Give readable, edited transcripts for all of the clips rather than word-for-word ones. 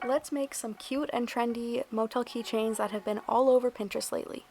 Let's make some cute and trendy motel keychains that have been all over Pinterest lately.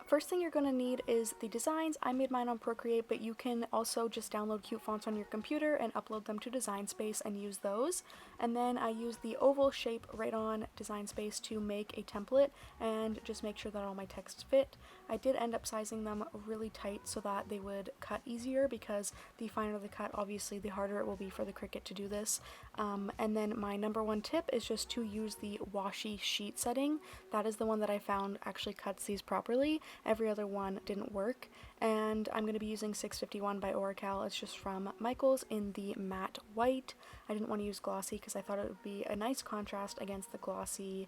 First thing you're going to need is the designs. I made mine on Procreate, but you can also just download cute fonts on your computer and upload them to Design Space and use those. And then I used the oval shape right on Design Space to make a template and just make sure that all my texts fit. I did end up sizing them really tight so that they would cut easier, because the finer the cut, obviously the harder it will be for the Cricut to do this. And then my number one tip is just to use the washi sheet setting. That is the one that I found actually cuts these properly. Every other one didn't work, and I'm going to be using 651 by Oracal. It's just from Michaels in the matte white. I didn't want to use glossy because I thought it would be a nice contrast against the glossy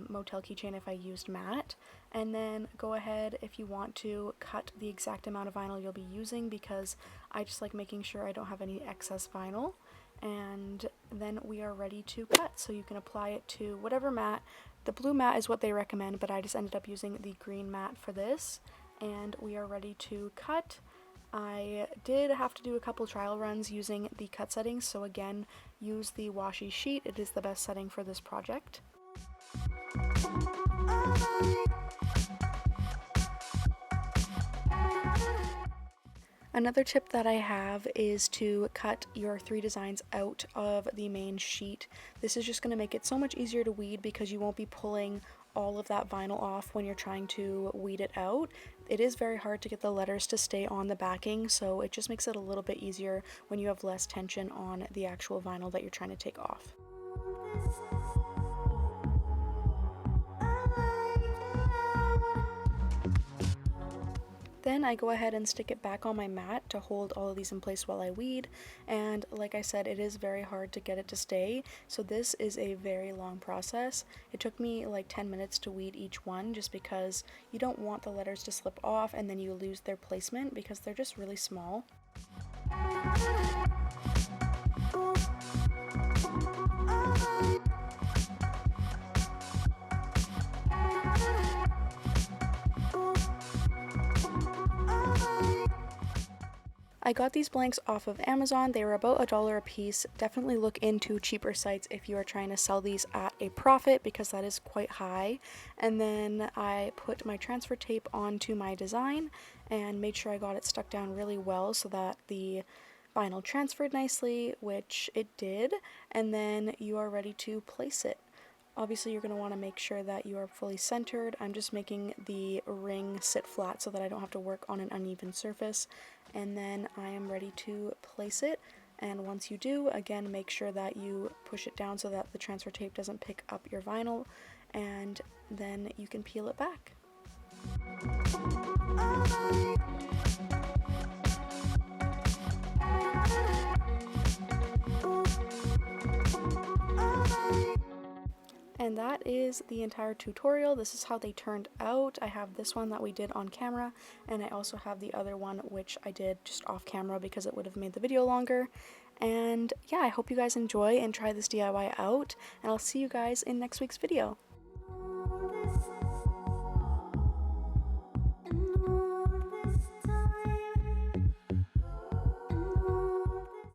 motel keychain if I used matte. And then go ahead, if you want to, cut the exact amount of vinyl you'll be using, because I just like making sure I don't have any excess vinyl. And then we are ready to cut, so you can apply it to whatever mat. The blue mat is what they recommend, but I just ended up using the green mat for this, and we are ready to cut. I did have to do a couple trial runs using the cut settings, so again, use the washi sheet. It is the best setting for this project. Another tip that I have is to cut your 3 designs out of the main sheet. This is just going to make it so much easier to weed, because you won't be pulling all of that vinyl off when you're trying to weed it out. It is very hard to get the letters to stay on the backing, so it just makes it a little bit easier when you have less tension on the actual vinyl that you're trying to take off. Then I go ahead and stick it back on my mat to hold all of these in place while I weed, and like I said, it is very hard to get it to stay, so this is a very long process. It took me like 10 minutes to weed each one, just because you don't want the letters to slip off and then you lose their placement because they're just really small. I got these blanks off of Amazon. They were about $1 a piece. Definitely look into cheaper sites if you are trying to sell these at a profit, because that is quite high. And then I put my transfer tape onto my design and made sure I got it stuck down really well so that the vinyl transferred nicely, which it did, and then you are ready to place it. Obviously, you're going to want to make sure that you are fully centered. I'm just making the ring sit flat so that I don't have to work on an uneven surface. And then I am ready to place it. And once you do, again, make sure that you push it down so that the transfer tape doesn't pick up your vinyl. And then you can peel it back. And that is the entire tutorial. This is how they turned out. I have this one that we did on camera, and I also have the other one which I did just off camera because it would have made the video longer. And yeah, I hope you guys enjoy and try this DIY out, and I'll see you guys in next week's video.